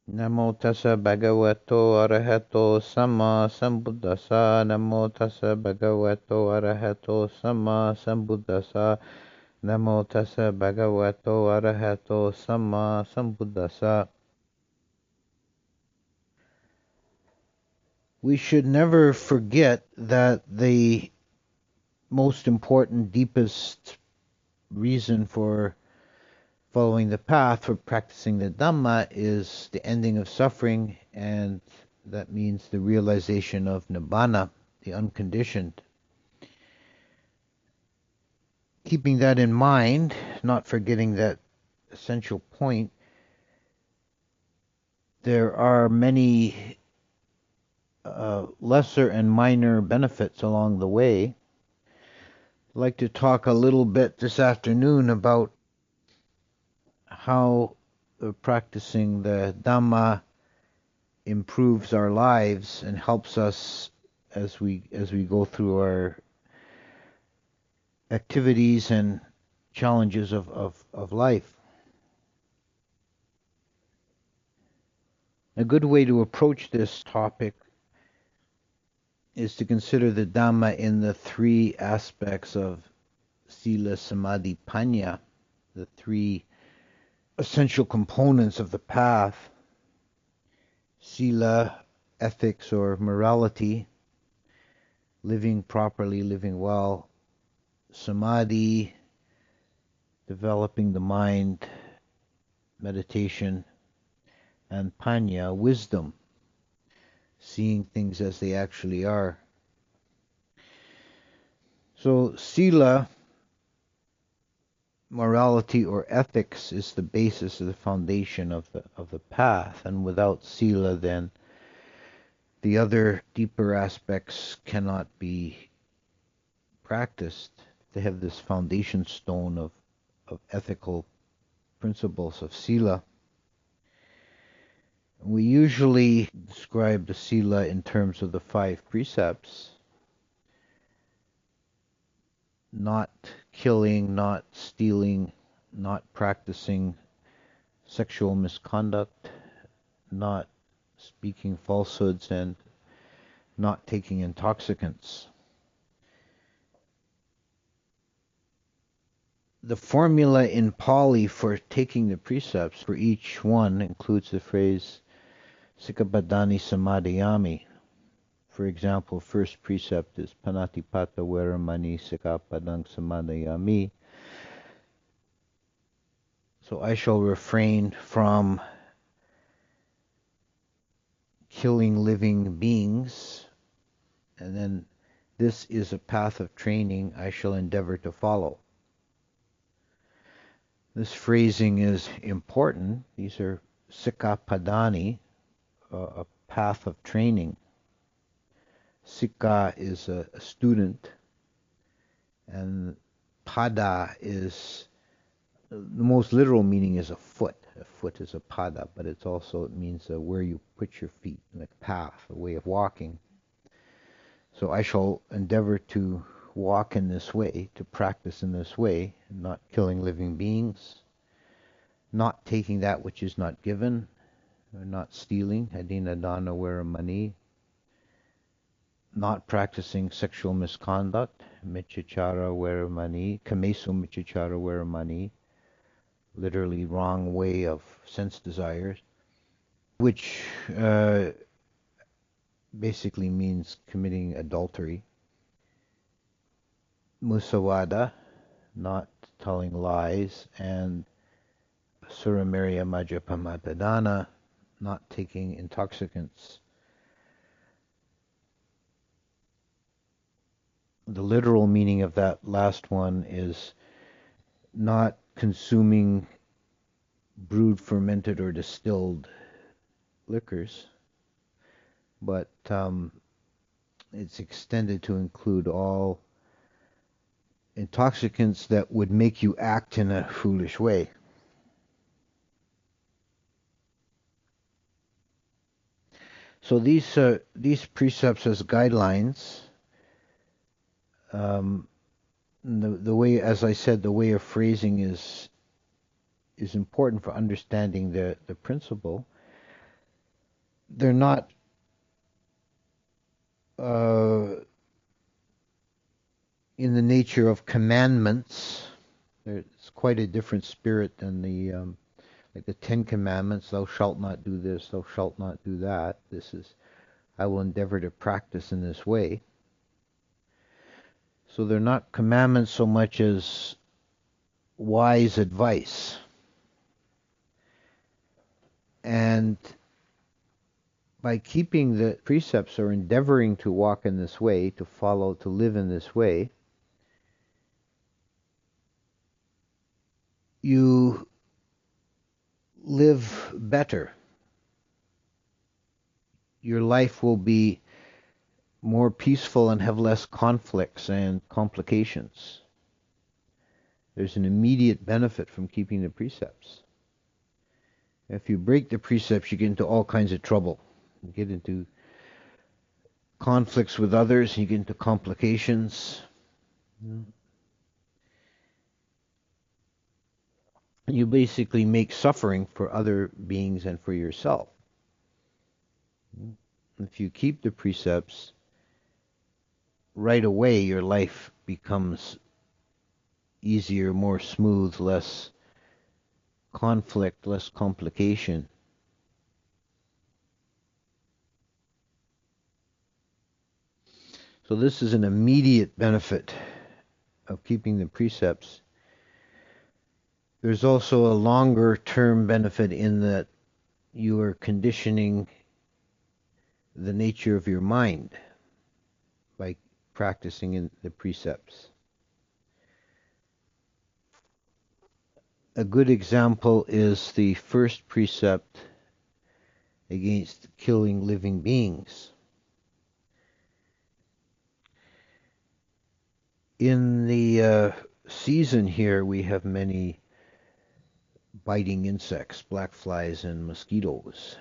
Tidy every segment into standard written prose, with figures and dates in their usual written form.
Namo tassa bhagavato arahato samma sambuddhassa. Namo tassa bhagavato arahato samma sambuddhassa. Namo tassa bhagavato arahato samma sambuddhassa. We should never forget that the most important, deepest reason for following the path, for practicing the Dhamma, is the ending of suffering, and that means the realization of Nibbana, the unconditioned. Keeping that in mind, not forgetting that essential point, there are many lesser and minor benefits along the way. I'd like to talk a little bit this afternoon about how practicing the Dhamma improves our lives and helps us as we go through our activities and challenges of life. A good way to approach this topic is to consider the Dhamma in the three aspects of Sila, Samadhi, Panya, the three essential components of the path. Sila, ethics or morality, living properly, living well. Samadhi, developing the mind, meditation. And Panya, wisdom, seeing things as they actually are. So Sila, morality or ethics, is the basis of the foundation of the path, and without Sila, then the other deeper aspects cannot be practiced. They have this foundation stone of ethical principles of Sila. We usually describe the Sila in terms of the 5 precepts: not killing, not stealing, not practicing sexual misconduct, not speaking falsehoods, and not taking intoxicants. The formula in Pali for taking the precepts for each one includes the phrase Sikkhapadani Samadhiyami. For example, first precept is Panatipata Veramani Sikkhapadang Samadhiyami. So I shall refrain from killing living beings, and then this is a path of training I shall endeavor to follow. This phrasing is important. These are Sikkhapadani, a path of training. Sikha is a student, and pada is, the most literal meaning is a foot. A foot is a pada, but it means where you put your feet, like a path, a way of walking. So I shall endeavor to walk in this way, to practice in this way, not killing living beings, not taking that which is not given, or not stealing, adina dana veramani, not practicing sexual misconduct, miccachara veramani, kamesu miccachara veramani, literally wrong way of sense desires, which basically means committing adultery. Musawada, not telling lies, and Suramirya Majjapamatadana, not taking intoxicants. The literal meaning of that last one is not consuming brewed, fermented, or distilled liquors, but it's extended to include all intoxicants that would make you act in a foolish way. So these precepts as guidelines, the way, as I said, the way of phrasing is important for understanding the principle. they're not uh, in the nature of commandments. It's quite a different spirit than the like the Ten Commandments. Thou shalt not do this. Thou shalt not do that. This is I will endeavor to practice in this way. So they're not commandments so much as wise advice. And by keeping the precepts or endeavoring to walk in this way, to follow, to live in this way, you live better. Your life will be more peaceful and have less conflicts and complications. There's an immediate benefit from keeping the precepts. If you break the precepts, you get into all kinds of trouble. You get into conflicts with others, you get into complications. And you basically make suffering for other beings and for yourself. If you keep the precepts, right away your life becomes easier, more smooth, less conflict, less complication. So this is an immediate benefit of keeping the precepts. There's also a longer term benefit in that you are conditioning the nature of your mind by practicing in the precepts. A good example is the first precept against killing living beings. In the season here, we have many biting insects, black flies and mosquitoes.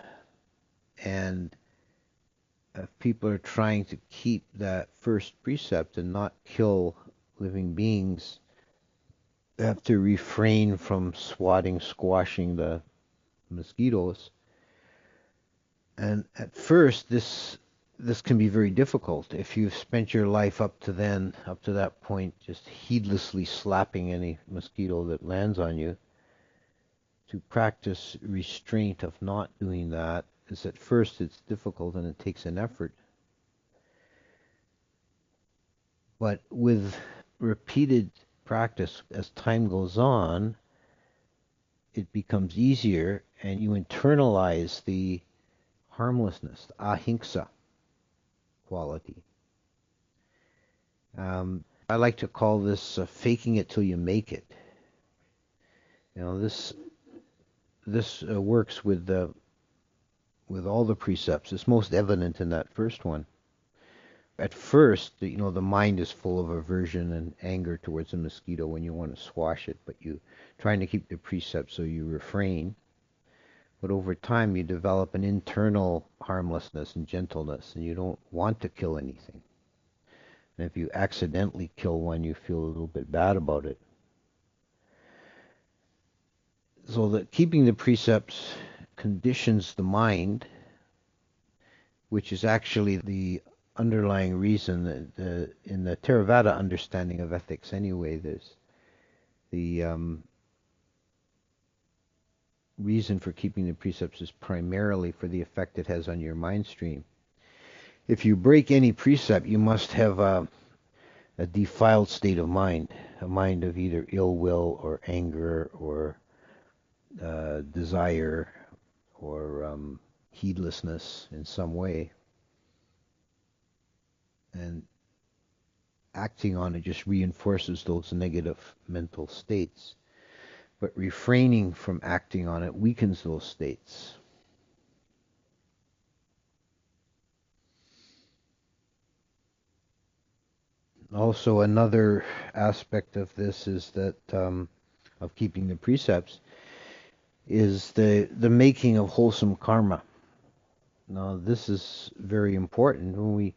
And if people are trying to keep that first precept and not kill living beings, they have to refrain from swatting, squashing the mosquitoes. And at first, this can be very difficult if you've spent your life up to that point, just heedlessly slapping any mosquito that lands on you. To practice restraint of not doing that is at first it's difficult and it takes an effort. But with repeated practice, as time goes on, it becomes easier and you internalize the harmlessness, the ahimsa quality. I like to call this faking it till you make it. You know, this works with all the precepts. It's most evident in that first one. At first, the mind is full of aversion and anger towards a mosquito when you want to squash it, but you trying to keep the precepts so you refrain. But over time, you develop an internal harmlessness and gentleness, and you don't want to kill anything. And if you accidentally kill one, you feel a little bit bad about it. So that keeping the precepts conditions the mind, which is actually the underlying reason that in the Theravada understanding of ethics anyway, there's the reason for keeping the precepts is primarily for the effect it has on your mind stream. If you break any precept, you must have a defiled state of mind, a mind of either ill will or anger or desire or heedlessness in some way. And acting on it just reinforces those negative mental states. But refraining from acting on it weakens those states. Also, another aspect of this is that of keeping the precepts is the making of wholesome karma. Now, this is very important when we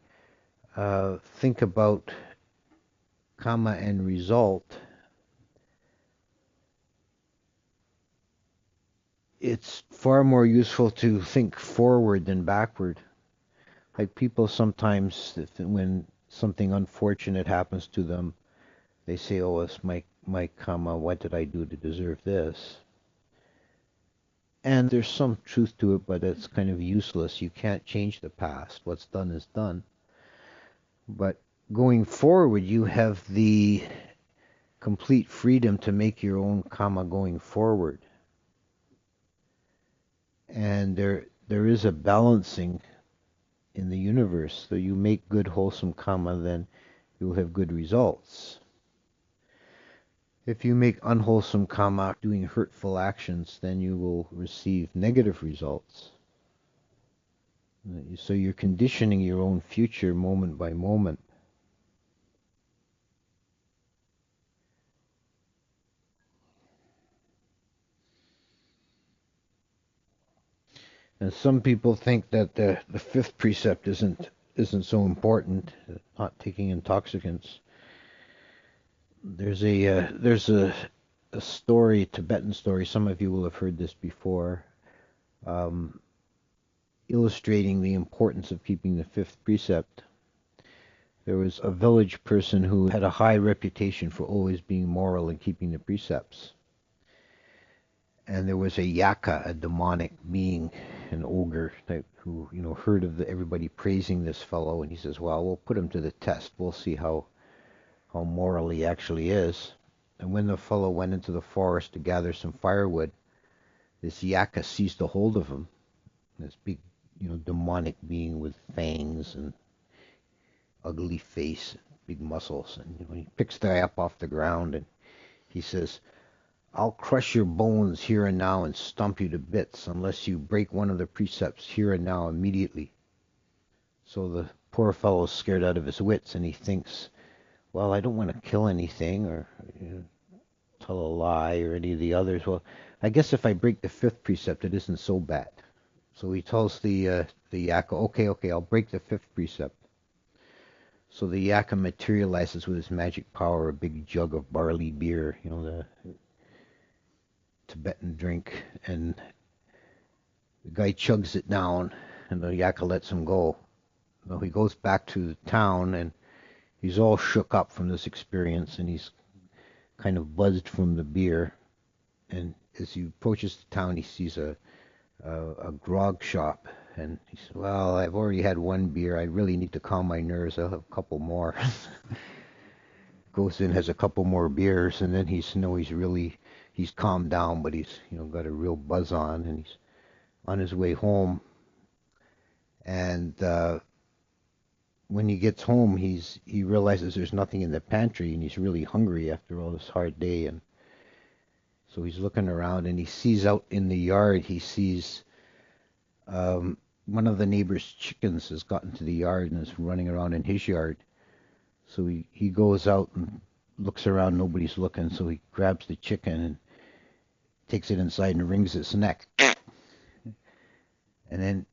think about karma and result. it's far more useful to think forward than backward. Like people sometimes, when something unfortunate happens to them, they say, "Oh, it's my karma. What did I do to deserve this?" And there's some truth to it, but it's kind of useless. You can't change the past. What's done is done. But going forward, you have the complete freedom to make your own karma going forward. And there is a balancing in the universe. So you make good, wholesome karma, then you'll have good results. If you make unwholesome karma doing hurtful actions, then you will receive negative results. So you're conditioning your own future moment by moment. And some people think that the fifth precept isn't so important, not taking intoxicants. There's a story, Tibetan story. Some of you will have heard this before, um, illustrating the importance of keeping the fifth precept. There was a village person who had a high reputation for always being moral and keeping the precepts. And there was a yaka, a demonic being, an ogre type, who heard of everybody praising this fellow, and he says, "Well, we'll put him to the test. We'll see how moral he actually is." And when the fellow went into the forest to gather some firewood, this yaka seized a hold of him. This big, demonic being with fangs and ugly face, big muscles, and he picks the guy up off the ground, and he says, "I'll crush your bones here and now and stomp you to bits unless you break one of the precepts here and now immediately." So the poor fellow's scared out of his wits, and he thinks, "Well, I don't want to kill anything or tell a lie or any of the others. Well, I guess if I break the fifth precept, it isn't so bad." So he tells the yaka, "Okay, I'll break the fifth precept." So the yaka materializes with his magic power a big jug of barley beer, the Tibetan drink, and the guy chugs it down, and the yaka lets him go. Well, he goes back to the town, and he's all shook up from this experience, and he's kind of buzzed from the beer. And as he approaches the town, he sees a grog shop, and he says, "Well, I've already had one beer. I really need to calm my nerves. I'll have a couple more." Goes in, has a couple more beers, and then he's calmed down, but he's got a real buzz on, and he's on his way home. And when he gets home, he realizes there's nothing in the pantry, and he's really hungry after all this hard day. And so he's looking around, and he sees out in the yard, he sees one of the neighbor's chickens has gotten to the yard and is running around in his yard. So he goes out and looks around, nobody's looking, so he grabs the chicken and takes it inside and wrings its neck. And then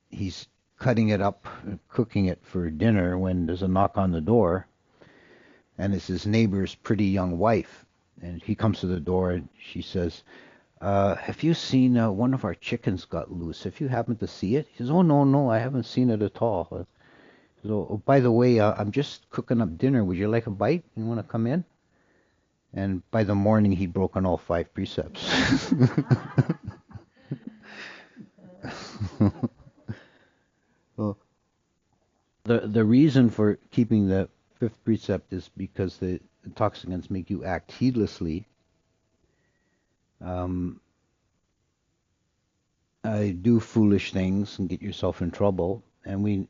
he's cutting it up, cooking it for dinner, when there's a knock on the door, and it's his neighbor's pretty young wife. And he comes to the door, and she says, "Have you seen one of our chickens got loose? Have you happened to see it?" He says, "Oh, no, I haven't seen it at all." So, "Oh, by the way, I'm just cooking up dinner. Would you like a bite? You want to come in?" And by the morning, he'd broken all 5 precepts. Well, the reason for keeping the fifth precept is because the intoxicants make you act heedlessly, um, do foolish things, and get yourself in trouble. And we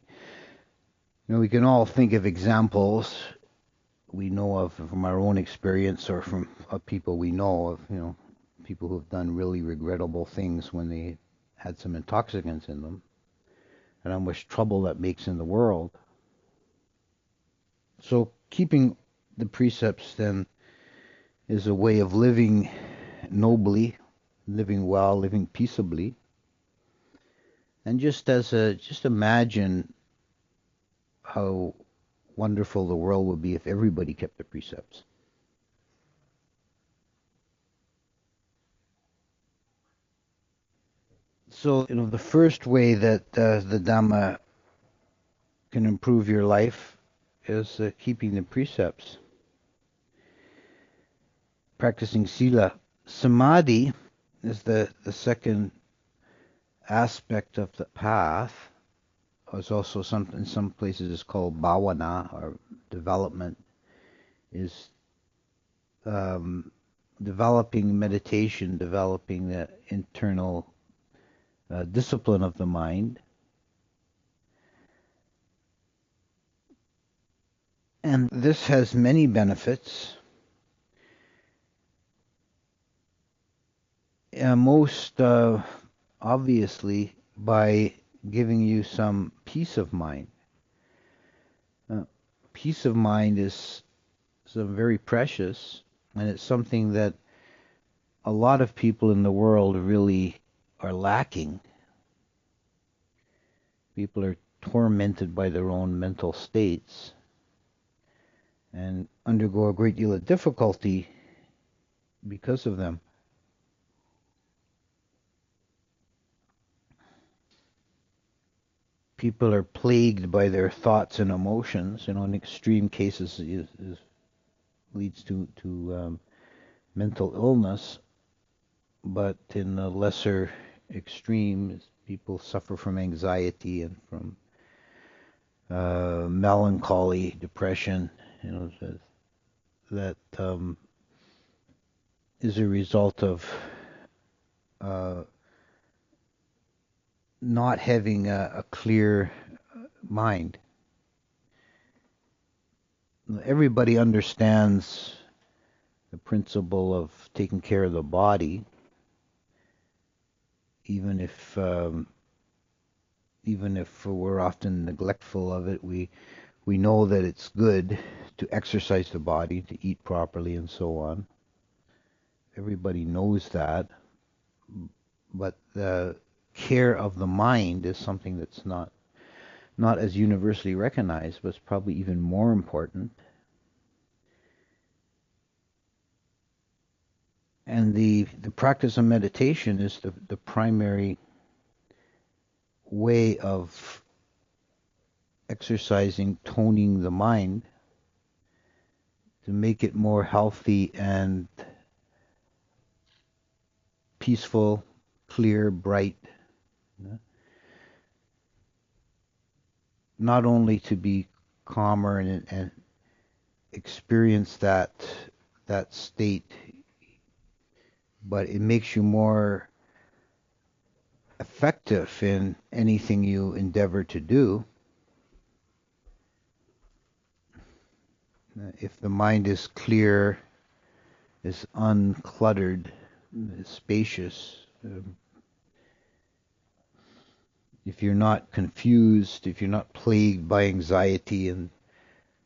can all think of examples we know of from our own experience, or from people we know of, people who have done really regrettable things when they had some intoxicants in them, and how much trouble that makes in the world. So keeping the precepts then is a way of living nobly, living well, living peaceably. And just imagine how wonderful the world would be if everybody kept the precepts. So, the first way that the Dhamma can improve your life is keeping the precepts, practicing sila. Samadhi is the second aspect of the path. It's also in some places it's called bhavana, or development, is um, developing meditation, developing the internal discipline of the mind. And this has many benefits. Most obviously by giving you some peace of mind. Uh, Peace of mind is very precious, and it's something that a lot of people in the world really are lacking. People are tormented by their own mental states and undergo a great deal of difficulty because of them. People are plagued by their thoughts and emotions. In extreme cases, leads to mental illness, but in a lesser extreme, people suffer from anxiety and from melancholy, depression. That is a result of uh, not having a clear mind. Everybody understands the principle of taking care of the body, even if we're often neglectful of it. We know that it's good to exercise the body, to eat properly, and so on. Everybody knows that, but the care of the mind is something that's not as universally recognized, but it's probably even more important. And the practice of meditation is the primary way of exercising, toning the mind to make it more healthy and peaceful, clear, bright. Not only to be calmer and experience that state, but it makes you more effective in anything you endeavor to do. If the mind is clear, is uncluttered, is spacious, if you're not confused, if you're not plagued by anxiety and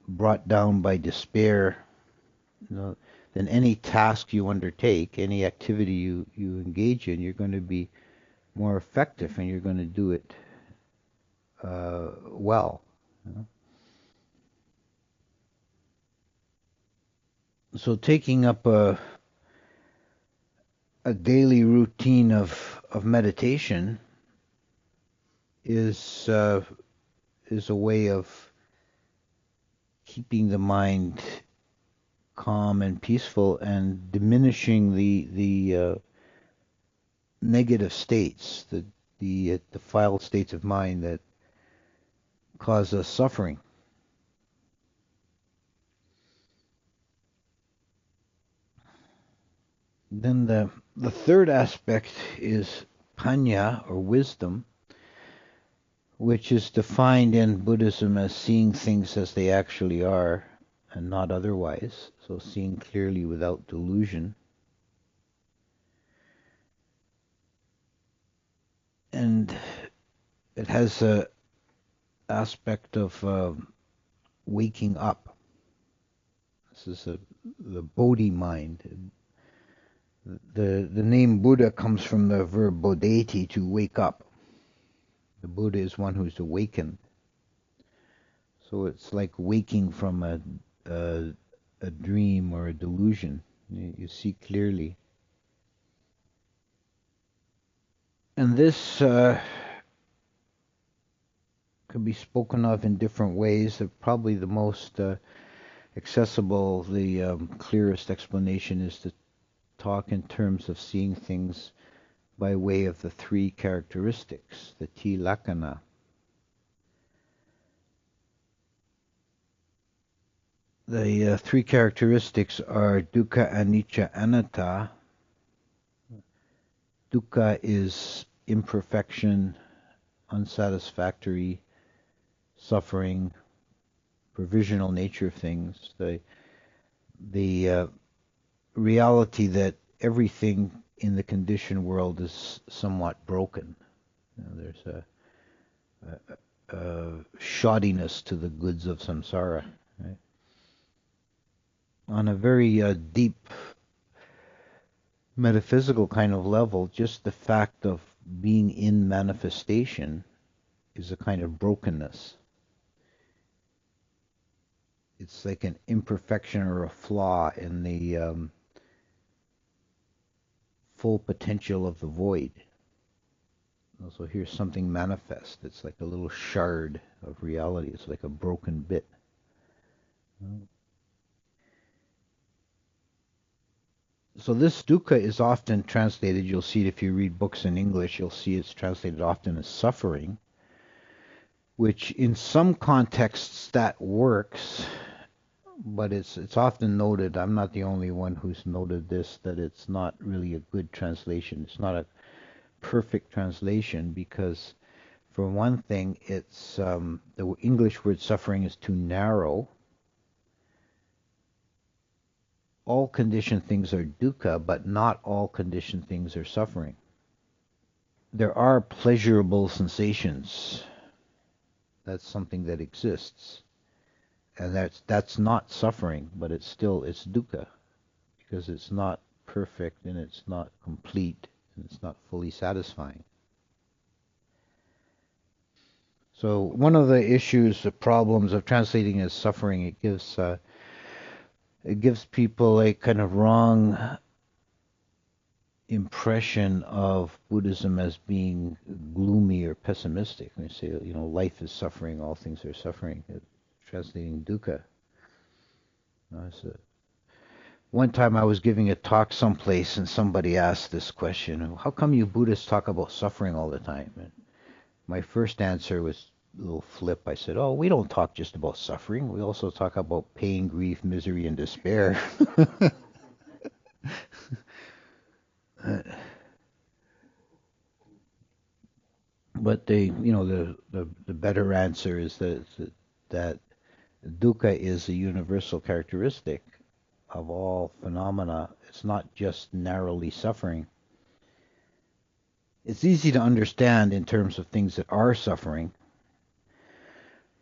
brought down by despair, then any task you undertake, any activity you engage in, you're going to be more effective and you're going to do it well. So taking up a daily routine of meditation is a way of keeping the mind calm and peaceful and diminishing the negative states, the defiled states of mind that cause us suffering. Then the third aspect is panya, or wisdom, which is defined in Buddhism as seeing things as they actually are and not otherwise. So seeing clearly without delusion. And it has a aspect of waking up. This is the Bodhi mind. The name Buddha comes from the verb bodheti, to wake up. The Buddha is one who's awakened. So it's like waking from a dream or a delusion. You see clearly. And this can be spoken of in different ways. Probably the most accessible, the clearest explanation is to talk in terms of seeing things by way of the three characteristics, the tilakkhana. The three characteristics are dukkha, anicca, anatta. Dukkha is imperfection, unsatisfactory, suffering, provisional nature of things. The reality that everything in the conditioned world is somewhat broken. There's a shoddiness to the goods of samsara. Right? On a very deep metaphysical kind of level, just the fact of being in manifestation is a kind of brokenness. It's like an imperfection or a flaw in the full potential of the void. So here's something manifest. It's like a little shard of reality. It's like a broken bit. So this dukkha is often translated, you'll see it if you read books in English, you'll see it's translated often as suffering, which in some contexts that works, but it's often noted, I'm not the only one who's noted this, that it's not really a good translation. It's not a perfect translation because, for one thing, it's the English word suffering is too narrow. All conditioned things are dukkha, but not all conditioned things are suffering. There are pleasurable sensations. That's something that exists. And that's not suffering, but it's dukkha, because it's not perfect and it's not complete and it's not fully satisfying. So one of the issues, the problems of translating as suffering, it gives people a kind of wrong impression of Buddhism as being gloomy or pessimistic. They say, life is suffering, all things are suffering. Translating dukkha. One time I was giving a talk someplace and somebody asked this question, how come you Buddhists talk about suffering all the time? And my first answer was a little flip. I said, oh, we don't talk just about suffering. We also talk about pain, grief, misery, and despair. But the better answer is that dukkha is a universal characteristic of all phenomena. It's not just narrowly suffering. It's easy to understand in terms of things that are suffering,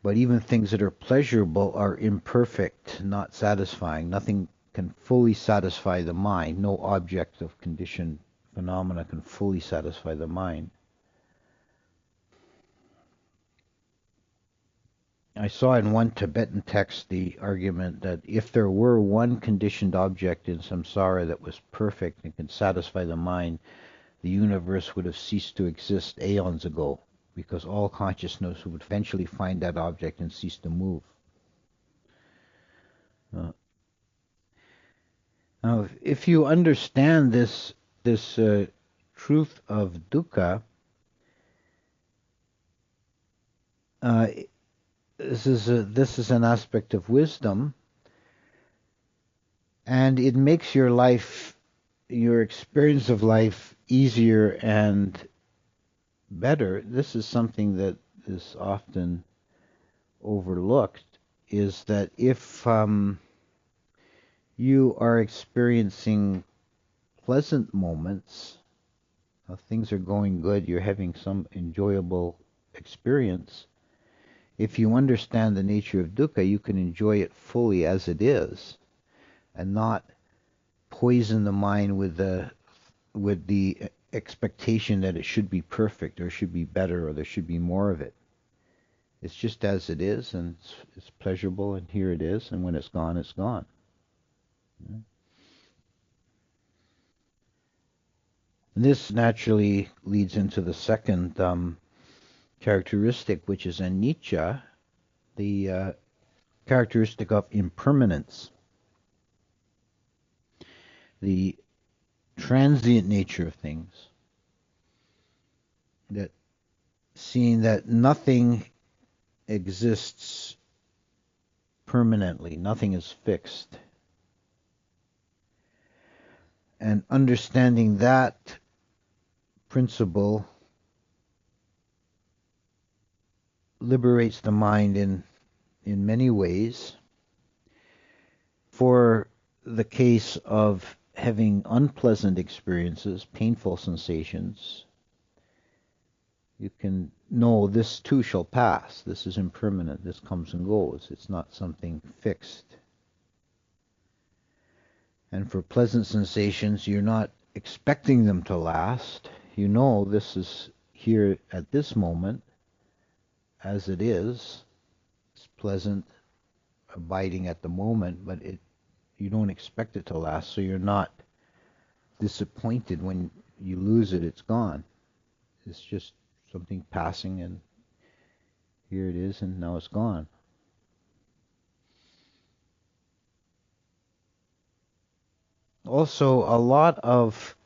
but even things that are pleasurable are imperfect, not satisfying. Nothing can fully satisfy the mind. No object of conditioned phenomena can fully satisfy the mind. I saw in one Tibetan text the argument that if there were one conditioned object in samsara that was perfect and could satisfy the mind, the universe would have ceased to exist aeons ago, because all consciousness would eventually find that object and cease to move. Now, if you understand this truth of dukkha, this is an aspect of wisdom, and it makes your experience of life easier and better. This is something that is often overlooked, is that if you are experiencing pleasant moments, things are going good, you're having some enjoyable experience, if you understand the nature of dukkha, you can enjoy it fully as it is and not poison the mind with the expectation that it should be perfect or should be better or there should be more of it. It's just as it is, and it's pleasurable, and here it is, and when it's gone, it's gone. And this naturally leads into the second characteristic, which is anicca, the characteristic of impermanence, the transient nature of things, that seeing that nothing exists permanently, nothing is fixed, and understanding that principle liberates the mind in many ways. For the case of having unpleasant experiences, painful sensations, you can know this too shall pass. This is impermanent. This comes and goes. It's not something fixed. And for pleasant sensations, you're not expecting them to last. You know this is here at this moment as it is. It's pleasant, abiding at the moment, but you don't expect it to last, so you're not disappointed when you lose it. It's gone. It's just something passing, and here it is, and now it's gone. Also, a lot of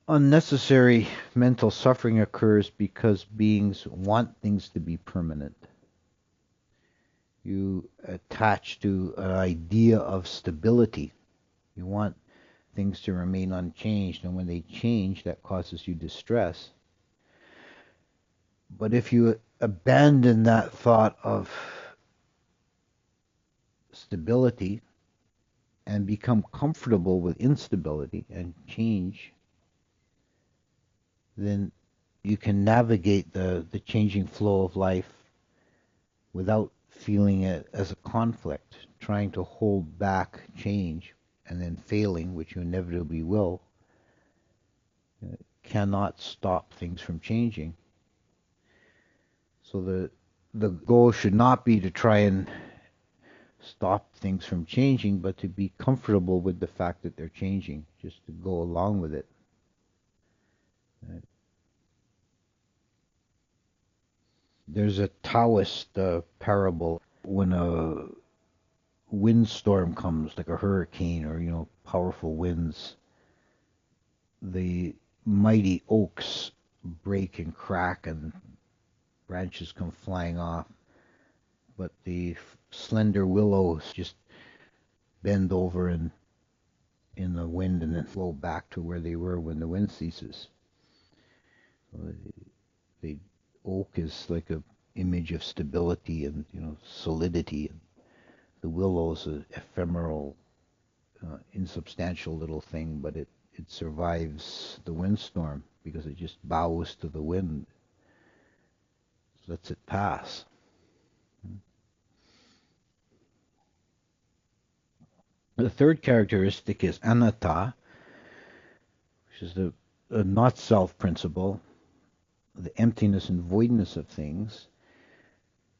unnecessary mental suffering occurs because beings want things to be permanent. You attach to an idea of stability. You want things to remain unchanged, and when they change, that causes you distress. But if you abandon that thought of stability and become comfortable with instability and change, then you can navigate the changing flow of life without feeling it as a conflict, trying to hold back change and then failing, which you inevitably will, cannot stop things from changing. So the goal should not be to try and stop things from changing, but to be comfortable with the fact that they're changing, just to go along with it. Right? There's a Taoist parable when a windstorm comes, like a hurricane or powerful winds. The mighty oaks break and crack, and branches come flying off, but the slender willows just bend over in the wind and then flow back to where they were when the wind ceases. So the oak is like a image of stability and solidity, and the willow is an ephemeral, insubstantial little thing, but it survives the windstorm because it just bows to the wind, lets it pass. The third characteristic is anatta, which is the not self principle, the emptiness and voidness of things.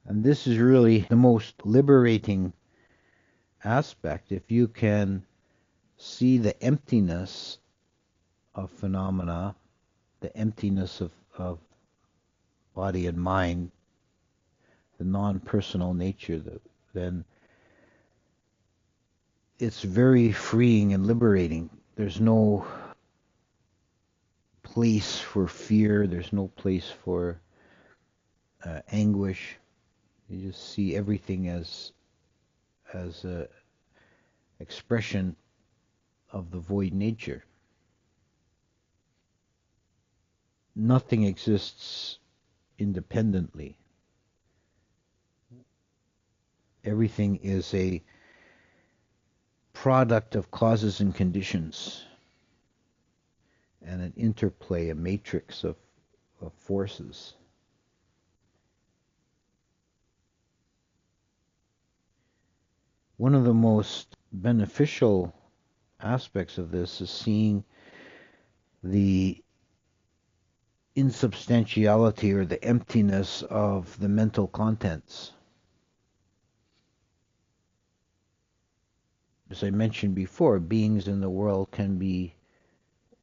And this is really the most liberating aspect. If you can see the emptiness of phenomena, the emptiness of body and mind, the non-personal nature, then it's very freeing and liberating. There's no place for fear. There's no place for anguish. You just see everything as a expression of the void nature. Nothing exists independently. Everything is a product of causes and conditions and an interplay, a matrix of forces. One of the most beneficial aspects of this is seeing the insubstantiality or the emptiness of the mental contents. As I mentioned before, beings in the world can be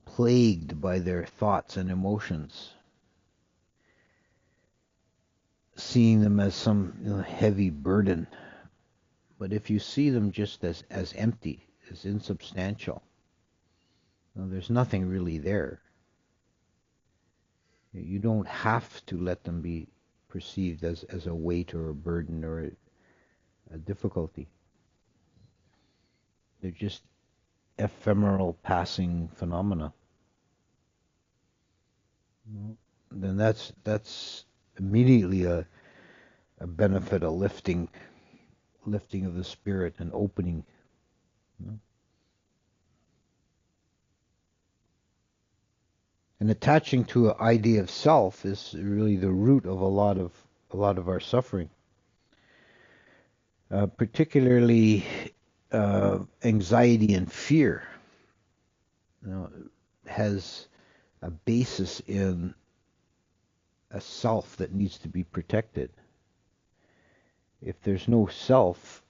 plagued by their thoughts and emotions, seeing them as some heavy burden. But if you see them just as empty, as insubstantial, there's nothing really there. You don't have to let them be perceived as a weight or a burden or a difficulty. They're just ephemeral passing phenomena. Then that's immediately a benefit, a lifting of the spirit, an opening. And attaching to an idea of self is really the root of a lot of our suffering. Particularly anxiety and fear, has a basis in a self that needs to be protected. If there's no self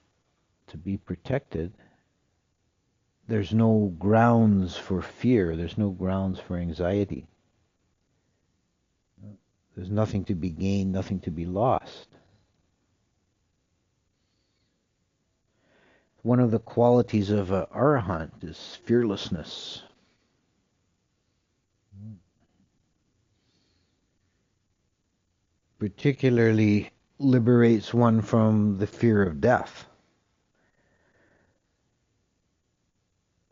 to be protected, there's no grounds for fear, there's no grounds for anxiety. There's nothing to be gained, nothing to be lost. One of the qualities of an arahant is fearlessness. Particularly liberates one from the fear of death.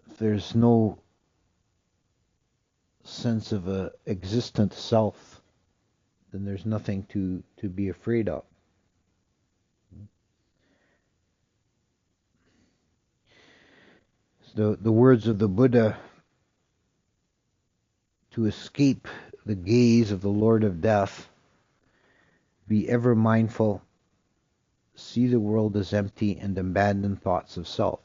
If there's no sense of a existent self, then there's nothing to be afraid of. So the words of the Buddha, to escape the gaze of the Lord of Death, be ever mindful, see the world as empty, and abandon thoughts of self.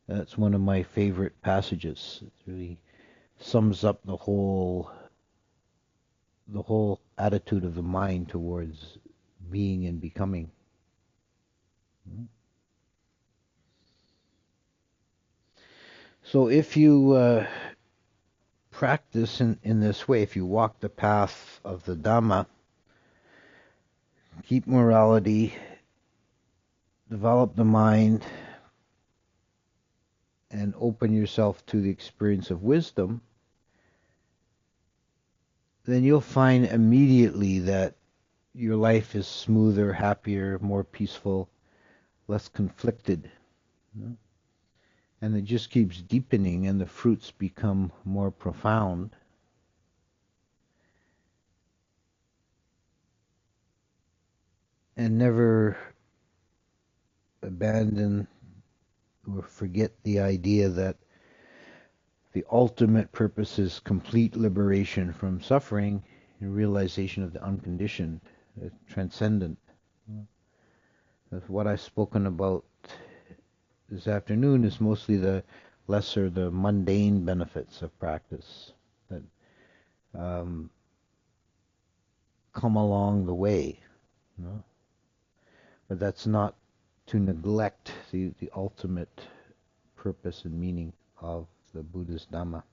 That's one of my favorite passages. It really sums up the whole attitude of the mind towards being and becoming. So if you practice in this way, if you walk the path of the Dhamma, keep morality, develop the mind, and open yourself to the experience of wisdom, then you'll find immediately that your life is smoother, happier, more peaceful, less conflicted. And it just keeps deepening, and the fruits become more profound. And never abandon or forget the idea that the ultimate purpose is complete liberation from suffering and realization of the unconditioned, the transcendent. That's what I've spoken about this afternoon is mostly the lesser, the mundane benefits of practice that come along the way. But that's not to neglect the ultimate purpose and meaning of the Buddha's Dhamma.